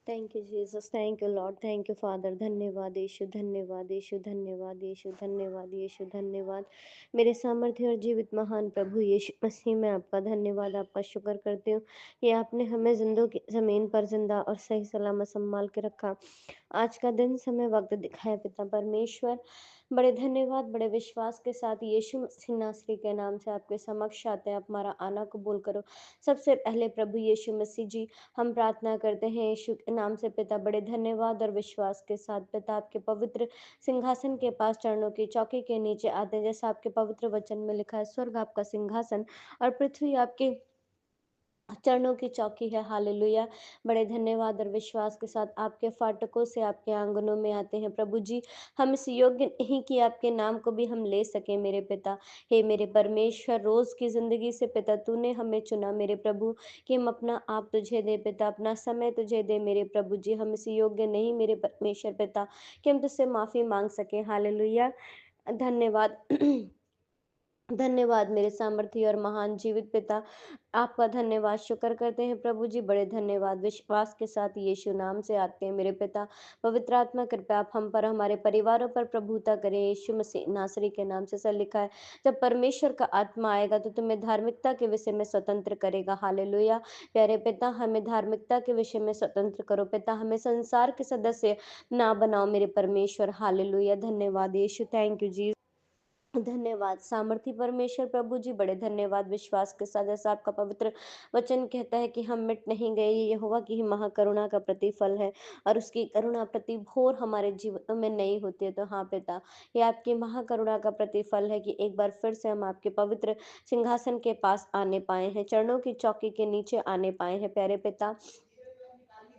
Thank you Jesus, thank you Lord, thank you father. धन्यवाद यीशु, धन्यवाद यीशु, धन्यवाद यीशु, धन्यवाद यीशु, धन्यवाद मेरे सामर्थ्य और जीवित महान प्रभु यीशु मसीह। मैं आपका धन्यवाद, आपका शुक्र करती हूँ कि आपने हमें जिंदों की ज़मीन पर जिंदा और सही सलामत संभाल के रखा। आज का दिन समय वक्त दिखाया पिता परमेश्वर। बड़े धन्यवाद, बड़े विश्वास के साथ यीशु मसीह नासरी के नाम से आपके समक्ष आते हैं। आप हमारा आना कबूल करो। सबसे पहले प्रभु यीशु मसीह जी, हम प्रार्थना करते हैं यीशु के नाम से पिता। बड़े धन्यवाद और विश्वास के साथ पिता आपके पवित्र सिंहासन के पास चरणों की चौकी के नीचे आते हैं। जैसा आपके पवित्र वचन में लिखा है, स्वर्ग आपका सिंहासन और पृथ्वी आपके चरणों की चौकी है। हालेलुया। बड़े धन्यवाद और विश्वास के साथ आपके फाटकों से आपके आंगनों में आते हैं प्रभु जी। हम इस योग्य नहीं कि आपके नाम को भी हम ले सकें मेरे पिता। हे मेरे परमेश्वर, रोज की जिंदगी से पिता तूने हमें चुना मेरे प्रभु, कि हम अपना आप तुझे दे पिता, अपना समय तुझे दे मेरे प्रभु जी। हम इस योग्य नहीं मेरे परमेश्वर पिता कि हम तुझसे माफी मांग सकें। हालेलुया। धन्यवाद। धन्यवाद मेरे सामर्थी और महान जीवित पिता। आपका धन्यवाद, शुक्र करते हैं प्रभु जी। बड़े धन्यवाद, विश्वास के साथ यीशु नाम से आते हैं मेरे पिता। पवित्र आत्मा कृपया आप हम पर, हमारे परिवारों पर प्रभुता करें यीशु मसीह नासरी के नाम से। सर लिखा है, जब परमेश्वर का आत्मा आएगा तो तुम्हें धार्मिकता के विषय में स्वतंत्र करेगा। हालेलुया। प्यारे पिता, हमें धार्मिकता के विषय में स्वतंत्र करो पिता। हमें संसार के सदस्य ना बनाओ मेरे परमेश्वर। हालेलुया। धन्यवाद यीशु, थैंक यू जी। धन्यवाद सामर्थी परमेश्वर प्रभु जी। बड़े धन्यवाद, विश्वास के साथ जैसा आपका पवित्र वचन कहता है कि हम मिट नहीं गए, ये यहोवा की ही महाकरुणा का प्रतिफल है और उसकी करुणा प्रति भोर हमारे जीवन में नहीं होती है। तो हाँ पिता, ये आपकी महाकरुणा का प्रतिफल है कि एक बार फिर से हम आपके पवित्र सिंहासन के पास आने पाए हैं, चरणों की चौकी के नीचे आने पाए हैं। प्यारे पिता,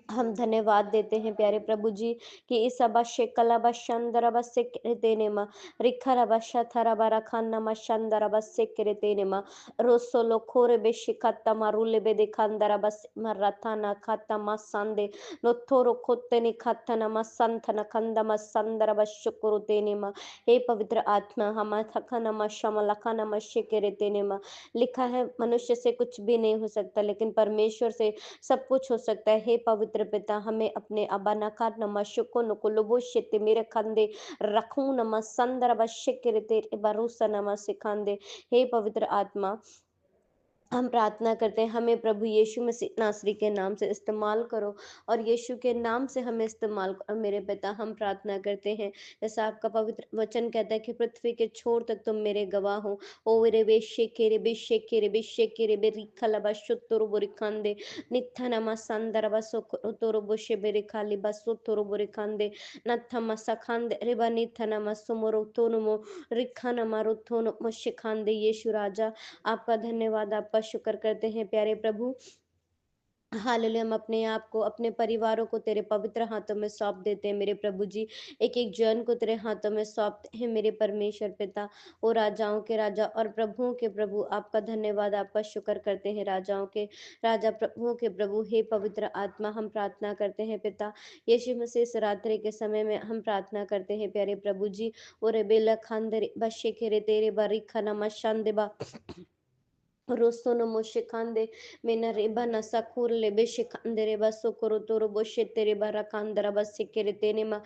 हम धन्यवाद देते हैं प्यारे प्रभु जी कि इस अवश्य कलाबशंदर अवश्य कृतेने मा रिखर अवश्य थर बरा खाना मशंदर अवश्य कृतेने मा रोसोलो खोरे बेशी खत्ता मारूले बेदे खंदर अवश्य मरथाना खत्ता मसंदे नोथोरो खोते नि खत्ता न मसंथन खंदा मसंदर अवश्य कुरुतेने मा। हे पवित्र आत्मा, हम थखन मशम लखन मश्य कृतेने मा। लिखा है, मनुष्य से कुछ भी नहीं हो सकता लेकिन परमेश्वर से सब कुछ हो सकता है। हे पवित्र पिता, हमें अपने अबा नकार नम शुको नुकुलुबु शिति मेरे खंदे रखू नम संदर बशिक बरूसा नम सिखांदे। हे पवित्र आत्मा, हम प्रार्थना करते हैं, हमें प्रभु यीशु मसीह नासरी के नाम से इस्तेमाल करो और यीशु के नाम से हमें इस्तेमाल करो मेरे पिता। हम प्रार्थना करते हैं, जैसा आपका पवित्र वचन कहता है कि पृथ्वी के छोर तक तुम मेरे गवाह हो। ओ रे बेशे के रे बेशे के रे बेशे के रे बेरिखल बशुतुरु बुरिखंदे नित्थनम संदर बसुतुरु बुशे बेरिखाली बसुतुरु बुरिखंदे नत्थम सखंदे रिबा नित्थनम सुमुरु तुनुमु रिखनम रुथुनु मुशिखंदे। यीशु राजा, आपका धन्यवाद, आपका शुक्र करते हैं प्यारे प्रभु। हालेलुया। हम अपने आप को, अपने परिवारों को तेरे पवित्र हाथों में सौंप देते हैं मेरे प्रभु जी। एक एक जन को तेरे हाथों में सौंपते हैं मेरे परमेश्वर पिता। ओ राजाओं के राजा और प्रभुओं के प्रभु, आपका धन्यवाद, आपका शुक्र करते हैं। राजाओं के राजा, प्रभुओं के प्रभु, हे पवित्र आत्मा, हम प्रार्थना करते हैं पिता। यीशु मसीह, इस रात्रि के समय में हम प्रार्थना करते हैं प्यारे प्रभु जी। ओ रे बेला खांदरे बशे खेरे तेरे बारी खाना मशान रोसोनो मोशिखांदे मेना रेबा नसा खूर लेबे शिखांदे रेबा सोकोरो तोरो बोशे तेरे बारा कांदरा बस सिकेरे तेने मा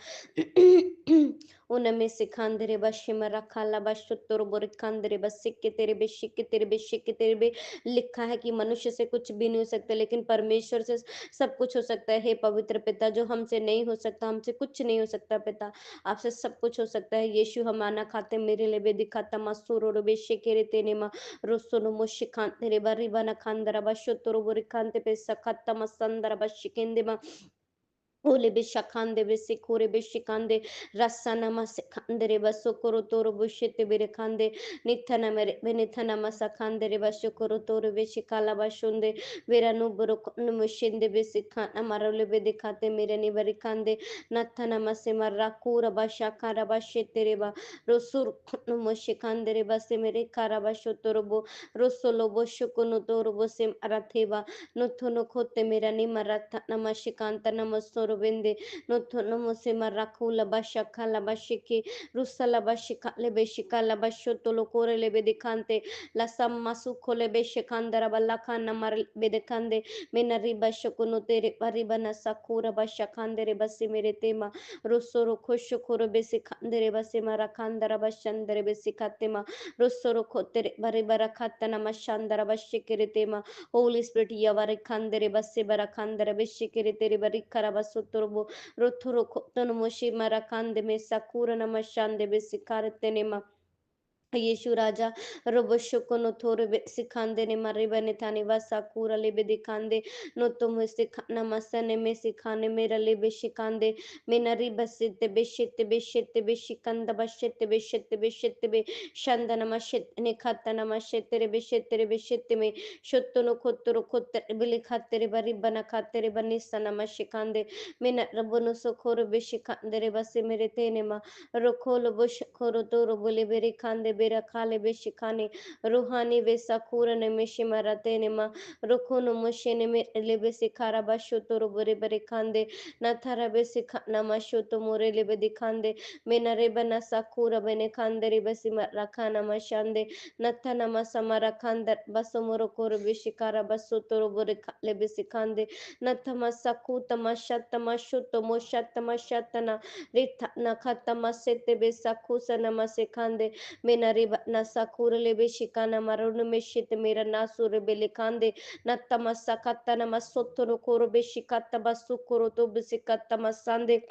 उनमें सिखांदे रे बशिमा रखा ला बशुतोरो बोरिखांदे रे बस सिक्के तेरे बे शिक्के तेरे बे। लिखा है कि मनुष्य से कुछ भी नहीं हो सकता लेकिन परमेश्वर से सब कुछ हो सकता है। हे पवित्र पिता, जो हमसे नहीं हो सकता, हमसे कुछ नहीं हो सकता पिता, आपसे सब कुछ हो सकता है। यीशु, हम आना खाते मेरे लिए दिखाता मसूरो रो बेशे केरे तेने मा रोसोनो मोशिखांते रे बरी बना खांदरा बशुतोरो बोरिखांते पे सखाता मसंदरा बशिकेंदे मा ओले बेशखांदे बेसिकोरे बेशिकांदे रसना मसखांदे रे बसोकोरो तोरो बुशेते बेरे खांदे निथना मेरे बेनिथना मसखांदे रे बसोकोरो तोरो बेशिकाला बशुंदे वेरानु बुरो मुशिंदे बेसिखाना मारोले बे दिखाते मेरे निबरी खांदे नथना मसे मर्रा कूरा बशाखारा बशेते रे बा रोसुर मुशिखांदे रे बसे मेरे खारा बशो तोरो बो रोसोलो बोशुकुनु तोरो बोसे अरथेवा नुथुनो खोते मेरा निमरथा नमशिकांत नमस्सो korobende no tono mose maraku la bashaka la bashiki rusa la bashika le beshika la bashoto lo kore le bedekante la samma suko le beshikandara balakana mar bedekande mena riba shokuno tere paribana sakura bashakandere basi mere tema rosoro kosho koro besi kandere basi mara kandara bashandere besi katema rosoro kotere bari bara katana mashandara bashikere tema Holy Spirit yavare kandere basi bara kandara beshikere tere bari karabasotorobo rotoro kotono moshi mara kande me sakura namashande besi karetene यीशु राजा रोबोशुको no थोरे सिखांदे ने मरे बने थाने वसा कूरा ले बे दिखांदे no तुम सिखाना मसने में सिखाने मेरा ले बे शिकांदे मैं नरी बसिते बेशिकंद बशिते बे शंदन मशित ने खाता नमशित रे बेशित में शुत्तो नो खोत्तरो खोत्तर बिले खाते रे बरी बना खाते रे बनी सना मशिकांदे मैं न रबनो सो खोर बेशिकांदे रे बसे मेरे तेने मा रोखोलो बुश खोरो तोरो बोले बेरे खांदे बेरा खाले बेशी खाने रूहानी वे sakura ne meshi marate ne ma rokono moshe ne me lebe se khara basho toro bore bere khande na thara be se khana masho to more lebe dikhande me na re bana sakura bene khande re besi rakhana mashande na thana masama rakhanda baso moro kor beshi kara baso toro bore lebe se khande na thama saku tamasha tamasho to mosha tamashatana ritha na khatama sete be saku sana se khande मेना रे ना साकुर ले बे शिकाना maroon में शित मेरा नासुर बे लिखांदे न तमसा कत्ता न मसोत्तो नो कोरो बे शिकाता बसु कोरो तो बिसिकाता मसांदे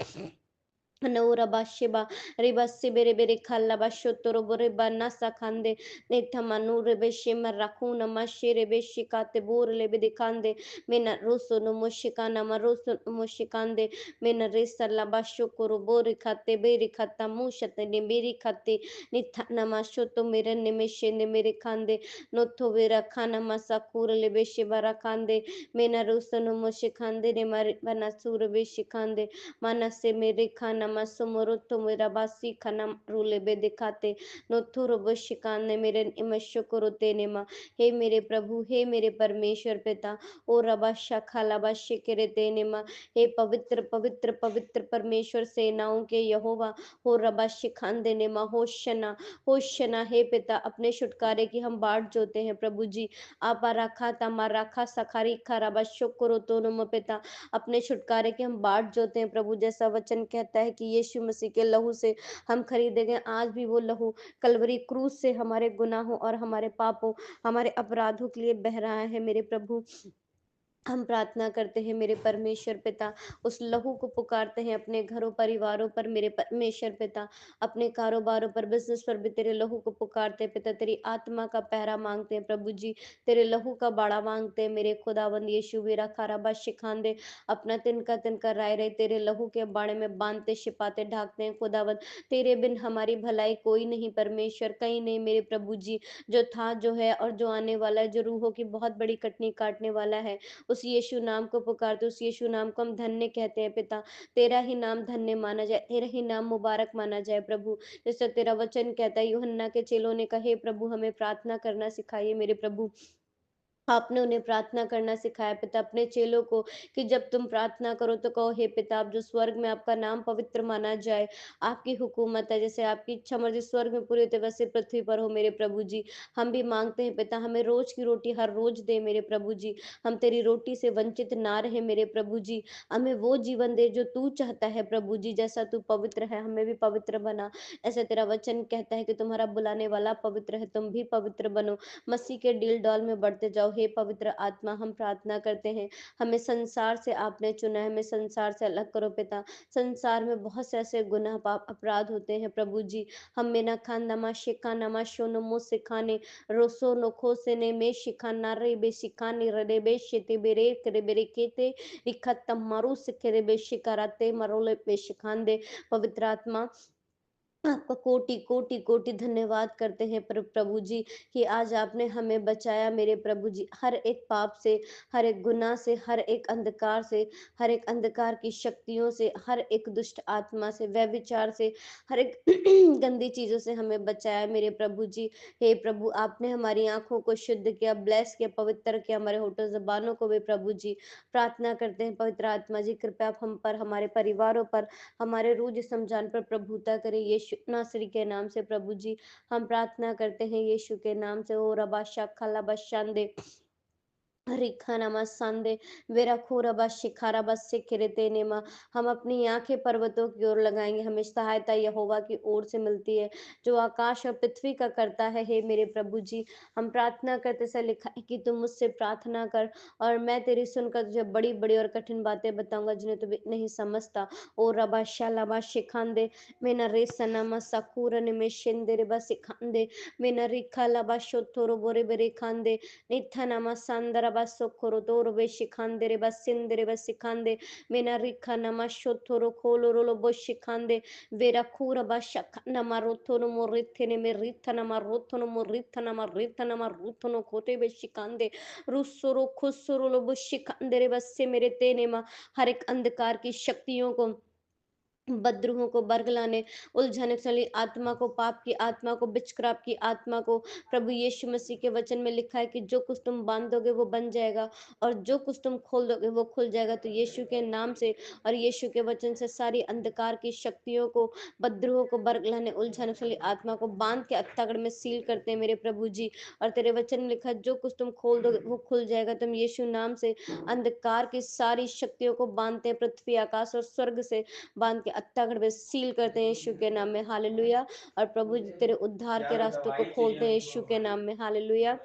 Nora basheba ribasi bere bere kalla bashotoro bore banasa khande neta manure beshima rakuna mashere beshikate bore lebe dekande mena roso no moshikana maroso no moshikande mena resa la bashokoro bore khate bere khata mushate ne bere khate nita namashoto mere nemeshe ne mere khande notho vera khana masakura lebe shibara khande mena roso no moshikande ne mare banasura beshikande manase mere khana masomoroto मेरा बासी खनम रूले बे दिखाते नोथुर बशिकान ने मेरे इमशकुरुते नेमा हे मेरे प्रभु हे मेरे परमेश्वर पिता ओ रबा शखाला बशिकरे तेनेमा हे पवित्र पवित्र पवित्र परमेश्वर सेनाओं के यहोवा हो रबा शिखान देने मा होशना होशना हे पिता अपने छुटकारे की हम बाट जोते हैं प्रभु जी आप राखा तमा राखा सखारी खराबा शुक्र तो नम पिता अपने छुटकारे के हम बाट जोते हैं प्रभु जैसा वचन कहता है कि यीशु मसीह के लहू से हम खरीदे गए आज भी वो लहू कलवरी क्रूज से हमारे गुनाहों और हमारे पापों हमारे अपराधों के लिए बह रहा है मेरे प्रभु हम प्रार्थना करते हैं मेरे परमेश्वर पिता उस लहू को पुकारते हैं अपने घरों परिवारों पर मेरे परमेश्वर पिता अपने कारोबारों पर बिजनेस पर भी तेरे लहू को पुकारते हैं पिता तेरी आत्मा का पहरा मांगते हैं प्रभु जी तेरे लहू का बाड़ा मांगते हैं मेरे खुदावंद यीशु वीरा खाराबा शिखांदे अपना तिनका राय रहे तेरे लहू के बाड़े में बांधते छिपाते ढाकते हैं खुदावंद तेरे बिन हमारी भलाई कोई नहीं परमेश्वर कहीं नहीं मेरे प्रभु जी जो था जो है और जो आने वाला है जो रूहों की बहुत बड़ी कटनी काटने वाला है उस यीशु नाम को पुकारते उस यीशु नाम को हम धन्य कहते हैं पिता तेरा ही नाम धन्य माना जाए तेरा ही नाम मुबारक माना जाए प्रभु जैसा तेरा वचन कहता है यूहन्ना के चेलों ने कहे प्रभु हमें प्रार्थना करना सिखाइए मेरे प्रभु आपने उन्हें प्रार्थना करना सिखाया पिता अपने चेलों को कि जब तुम प्रार्थना करो तो कहो हे पिता आप जो स्वर्ग में आपका नाम पवित्र माना जाए आपकी हुकूमत है जैसे आपकी इच्छा मर्जी स्वर्ग में पूरी होती है वैसे पृथ्वी पर हो मेरे प्रभु जी हम भी मांगते हैं पिता हमें रोज की रोटी हर रोज दे मेरे प्रभु जी हम तेरी रोटी से वंचित ना रहे मेरे प्रभु जी हमें वो जीवन दे जो तू चाहता है प्रभु जी जैसा तू पवित्र है हमें भी पवित्र बना ऐसा तेरा वचन कहता है कि तुम्हारा बुलाने वाला पवित्र है तुम भी पवित्र बनो मसीह के डील डॉल में बढ़ते जाओ हे पवित्र आत्मा हम प्रार्थना करते हैं हमें संसार से आपने चुना है हमें संसार से अलग करो पिता संसार में बहुत से ऐसे गुनाह पाप अपराध होते हैं प्रभु जी हम में ना खान नमा शिका नमा शोनो मो सिखाने रोसो नो खो से ने में शिखा नारे बे शिखाने रडे बे शेते बेरे करे बेरे केते रिखत मारू सिखे बे शिकाराते मरोले बे शिखांदे पवित्र आत्मा आपका कोटि कोटि कोटि धन्यवाद करते हैं प्रभु जी कि आज आपने हमें बचाया मेरे प्रभु जी हर एक पाप से, हर एक गुनाह से, हर एक अंधकार से, हर एक अंधकार की शक्तियों से, हर एक दुष्ट आत्मा से, व्यभिचार से, हर एक गंदी चीजों से हमें बचाया मेरे प्रभु जी। हे प्रभु, आपने हमारी आंखों को शुद्ध किया, ब्लेस किया, पवित्र किया, हमारे होठों जबानों को भी प्रभु जी। प्रार्थना करते हैं पवित्र आत्मा जी, कृपया आप हम पर, हमारे परिवारों पर, हमारे रूह जिस्म जान पर प्रभुता करे यीशु नासरी के नाम से प्रभु जी। हम प्रार्थना करते हैं यीशु के नाम से। ओ रबा शाखा लबा शांदे रिखानामा सांदे वेरा खोरबा शिखाराबा सिखिरते नेमा। हम अपनी आंखें पर्वतों की ओर लगाएंगे, हमें सहायता यहोवा की ओर से मिलती है जो आकाश और पृथ्वी का करता है। हे मेरे प्रभु जी, हम प्रार्थना करते से लिखा है कि तुम मुझसे प्रार्थना कर और मैं तेरी सुनकर तुझे बड़ी बड़ी और कठिन बातें बताऊंगा जिन्हें तू नहीं समझता। ओ रबा शालाबा शिखांदे मेना रे सनामा सकूरन में शिंदे रे बा सिखांदे मेना रिखा लबा शोथोरो बोरे बेरे खांदे Nithanama Sandara Basokoro Doro Beshikande Basindere Basikande Menarika Namashotoro Koloro Boshikande Verakura Bashakana Marotono Moritene Meritana Marotono Moritana Maritana Marutono Kote Beshikande Rusoro Kusoro Boshikande Basemeretenema हर एक अंधकार की शक्तियों को बद्रुहों को बरगलाने उलझाने चली आत्मा को पाप की आत्मा को बिचक्राप की आत्मा को प्रभु यीशु मसीह के वचन में लिखा है कि जो कुछ तुम बांधोगे वो बन जाएगा और जो कुछ तुम खोल दोगे वो खुल जाएगा। तो यीशु के नाम से और यीशु के वचन से सारी अंधकार की शक्तियों को बद्रुहों को बरगलाने उलझाने चली आत्मा को बांध के अत्तागढ़ में सील करते हैं मेरे प्रभु जी। और तेरे वचन में लिखा है जो कुछ तुम खोल दोगे वो खुल जाएगा। तुम यीशु नाम से अंधकार की सारी शक्तियों को बांधते हैं, पृथ्वी आकाश और स्वर्ग से बांध के अत्तागढ़ में सील करते हैं यीशु के नाम में। हालेलुया। और प्रभु जी तेरे उद्धार के रास्तों को खोलते हैं यीशु के नाम में। हालेलुया।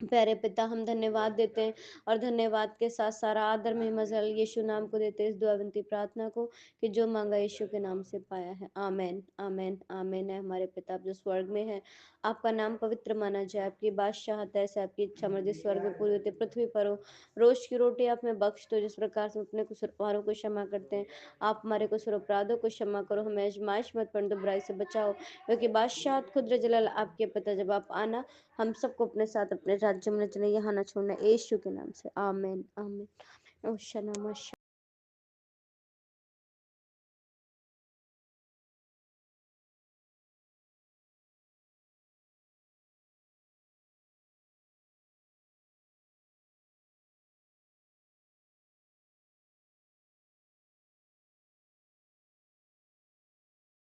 प्यारे पिता, हम धन्यवाद देते हैं और धन्यवाद के साथ सारा आदर महिमा जल यीशु नाम को देते हैं इस दुआवंती प्रार्थना को कि जो मांगा यीशु के नाम से पाया है। आमेन आमेन आमेन। है हमारे पिता आप जो स्वर्ग में है, आपका नाम पवित्र माना जाए, आपकी बादशाहत है, ऐसे आपकी इच्छा मर्जी स्वर्ग में पूरी होती है, पृथ्वी पर हो। रोज की रोटी आप में बख्श दो, जिस प्रकार से हम अपने कुसुरवारों को क्षमा करते हैं, आप हमारे कुसुर अपराधों को क्षमा करो, हमें आजमाइश मत परंतु बुराई से बचाओ, क्योंकि बादशाहत खुद जलाल आपके पिता। जब आप आना हम सबको अपने साथ अपने राज्य में चले, यहाँ न छोड़ना, यीशु के नाम से। आमीन आमीन। ओ शनमा